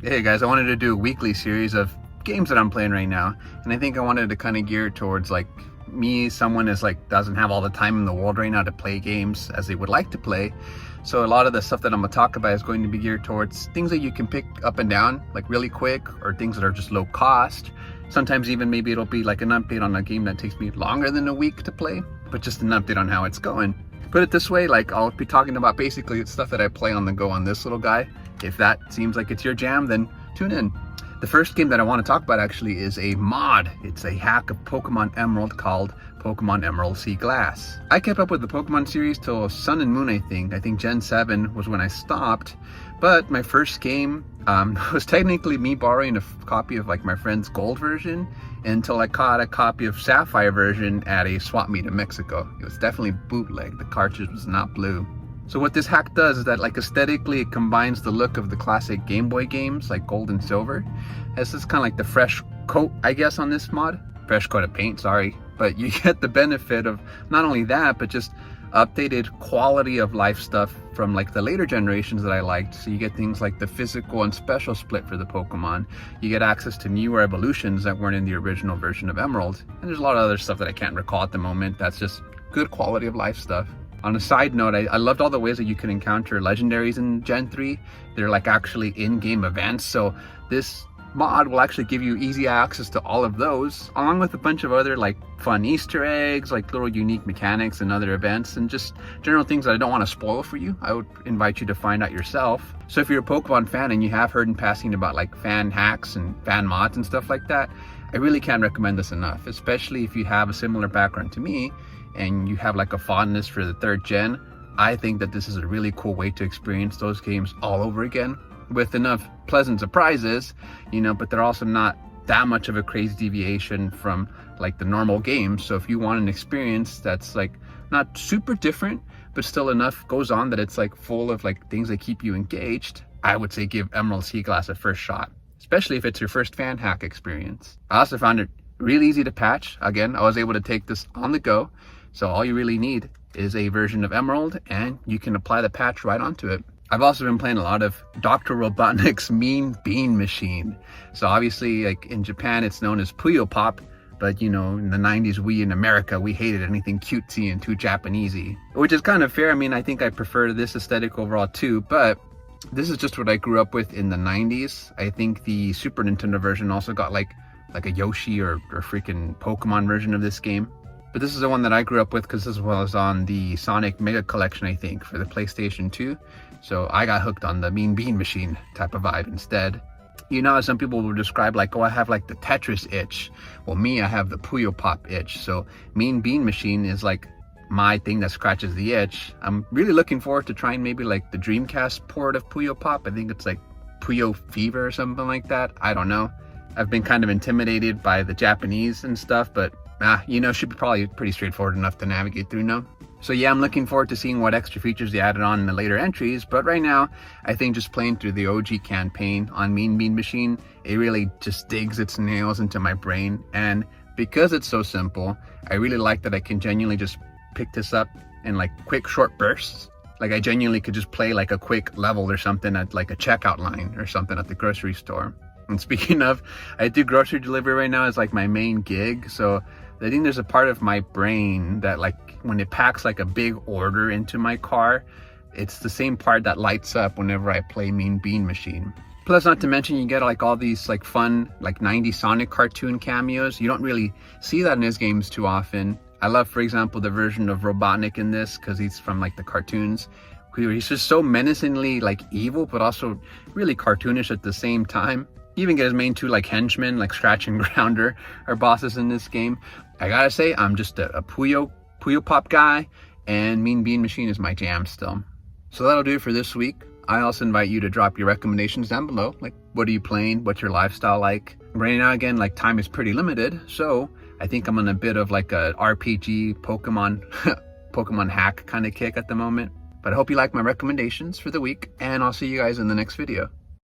Hey guys, I wanted to do a weekly series of games that I'm playing right now, and I think I wanted to kind of gear it towards like me, someone is like doesn't have all the time in the world right now to play games as they would like to play. So a lot of the stuff that I'm gonna talk about is going to be geared towards things that you can pick up and down like really quick, or things that are just low cost. Sometimes even maybe it'll be like an update on a game that takes me longer than a week to play, but just an update on how it's going. Put it this way, like I'll be talking about basically stuff that I play on the go on this little guy. If that seems like it's your jam, then tune in. The first game that I want to talk about actually is a mod. It's a hack of Pokemon Emerald called Pokemon Emerald Sea Glass. I kept up with the Pokemon series till Sun and Moon, I think. Gen 7 was when I stopped. But my first game was technically me borrowing a copy of like my friend's gold version until I caught a copy of Sapphire version at a swap meet in Mexico. It was definitely bootleg. The cartridge was not blue. So what this hack does is that like aesthetically it combines the look of the classic Game Boy games like Gold and Silver. It's just kind of like the fresh coat, I guess, on this mod. Fresh coat of paint, sorry. But you get the benefit of not only that, but just updated quality of life stuff from like the later generations that I liked. So you get things like the physical and special split for the Pokemon. You get access to newer evolutions that weren't in the original version of Emerald. And there's a lot of other stuff that I can't recall at the moment. That's just good quality of life stuff. On a side note, I loved all the ways that you can encounter legendaries in Gen 3. They're like actually in-game events. So this mod will actually give you easy access to all of those, along with a bunch of other like fun Easter eggs, like little unique mechanics and other events, and just general things that I don't want to spoil for you. I would invite you to find out yourself. So if you're a Pokemon fan and you have heard in passing about like fan hacks and fan mods and stuff like that, I really can't recommend this enough, especially if you have a similar background to me and you have like a fondness for the 3rd gen. I think that this is a really cool way to experience those games all over again with enough pleasant surprises, but they're also not that much of a crazy deviation from like the normal games. So if you want an experience that's like not super different, but still enough goes on that it's like full of like things that keep you engaged, I would say give Emerald Sea Glass a first shot, especially if it's your first fan hack experience. I also found it really easy to patch. Again, I was able to take this on the go. So all you really need is a version of Emerald and you can apply the patch right onto it. I've also been playing a lot of Dr. Robotnik's Mean Bean Machine. So obviously like in Japan it's known as Puyo Pop, but in the 90s we in America, we hated anything cutesy and too Japanesey, which is kind of fair. I think I prefer this aesthetic overall too, but this is just what I grew up with in the 90s. I think the Super Nintendo version also got like a Yoshi or freaking Pokemon version of this game. But this is the one that I grew up with because this was on the Sonic Mega Collection, I think, for the PlayStation 2. So I got hooked on the Mean Bean Machine type of vibe instead. Some people will describe like, oh, I have like the Tetris itch. Well, me, I have the Puyo Pop itch. So Mean Bean Machine is like my thing that scratches the itch. I'm really looking forward to trying maybe like the Dreamcast port of Puyo Pop. I think it's like Puyo Fever or something like that. I don't know. I've been kind of intimidated by the Japanese and stuff, but should be probably pretty straightforward enough to navigate through now. So yeah, I'm looking forward to seeing what extra features they added on in the later entries, but right now, I think just playing through the OG campaign on Mean Bean Machine, it really just digs its nails into my brain, and because it's so simple, I really like that I can genuinely just pick this up in like quick short bursts. Like I genuinely could just play like a quick level or something at like a checkout line or something at the grocery store. And speaking of, I do grocery delivery right now as like my main gig, so I think there's a part of my brain that like when it packs like a big order into my car, it's the same part that lights up whenever I play Mean Bean Machine. Plus, not to mention, you get like all these like fun like 90s Sonic cartoon cameos. You don't really see that in his games too often. I love, for example, the version of Robotnik in this because he's from like the cartoons. He's just so menacingly like evil, but also really cartoonish at the same time. You even get his main two like henchmen, like Scratch and Grounder, are bosses in this game. I gotta say, I'm just a Puyo Pop guy, and Mean Bean Machine is my jam still. So that'll do it for this week. I also invite you to drop your recommendations down below. Like, what are you playing? What's your lifestyle like? Right now, again, like time is pretty limited, so I think I'm on a bit of like a RPG Pokemon hack kind of kick at the moment. But I hope you like my recommendations for the week, and I'll see you guys in the next video.